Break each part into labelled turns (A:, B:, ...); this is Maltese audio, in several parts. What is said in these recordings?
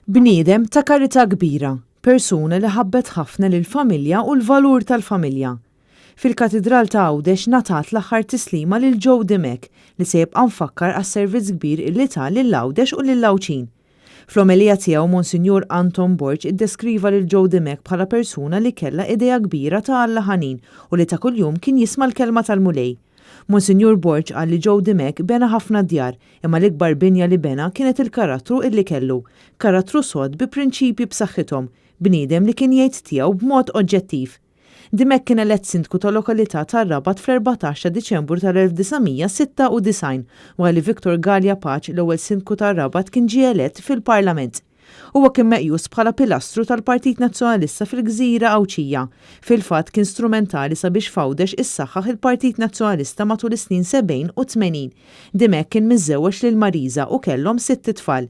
A: Bniedem ta' karità kbira, persuna li ħabbet ħafna lill-familja u l-valur tal-familja. Fil-Katedral ta' Għawdex ngħatat l-aħħar tislima lil Joe Dimek li se jibqa' mfakkar għas-servizz kbir illi ta' lil-Għawdex u lil-Lawċin. Fl-omelija tiegħu Monsinjur Anton Borġ iddeskriva lil Joe Dimek bħala persuna li kellha idea kbira ta' Alla ħanin u li ta' kuljum kien jisma' l-kelma tal-mulej. Monsinjur Borġ qal li Joe Dimek bena ħafna djar, imma l-ikbar binja li bena kienet il-karattru illi kellu, karattru sod bi prinċipji b'saħħithom, bniedem li kien jgħid tiegħu b'mod oġġettiv. Dimek kien elett sindku tal-lokalità tar-Rabat fl-14 Diċembru tal-1996 wara li Viktor Gallia Paċ l-ewwel sindku tar-Rabat kien ġie elett fil-Parlament. Huwa kien meqjus bħala pilastru tal-Partit Nazzjonalista fil-Gżira Awċija. Fil-fatt kien strumentali sabiex Fawdex issaħħaħ il-Partit Nazzjonalista matul is-snin 70 u 80. Dimek kien miżżewweġ lil Mariża u kellhom 6 tfal.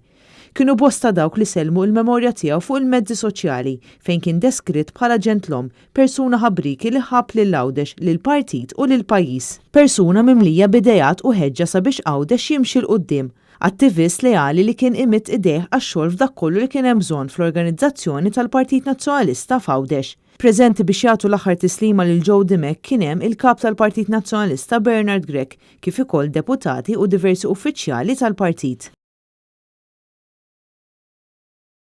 A: Kienu bosta dawk li selmu l-memorja tiegħu fuq il-mezzi soċjali fejn kien deskritt bħala ġentlom, persuna ħabriki li ħab lil Għawdex, lill-partit u lill-pajjiż. Persuna mimlija bidejat u ħeġġa sabiex Għawdex jimxi l qudiem. Attivist leali li kien imitt idejh għax-xogħol f'dak kollu li kien hemm bżonn fl-organizzazzjoni tal-Partit Nazzjonalista f'Għawdex. Preżenti biex jagħtu l-aħħar tislima lil Joe Dimek kien hemm il-kap tal-Partit Nazzjonalista Bernard Grech kif ukoll deputati u diversi uffiċjali tal-partit.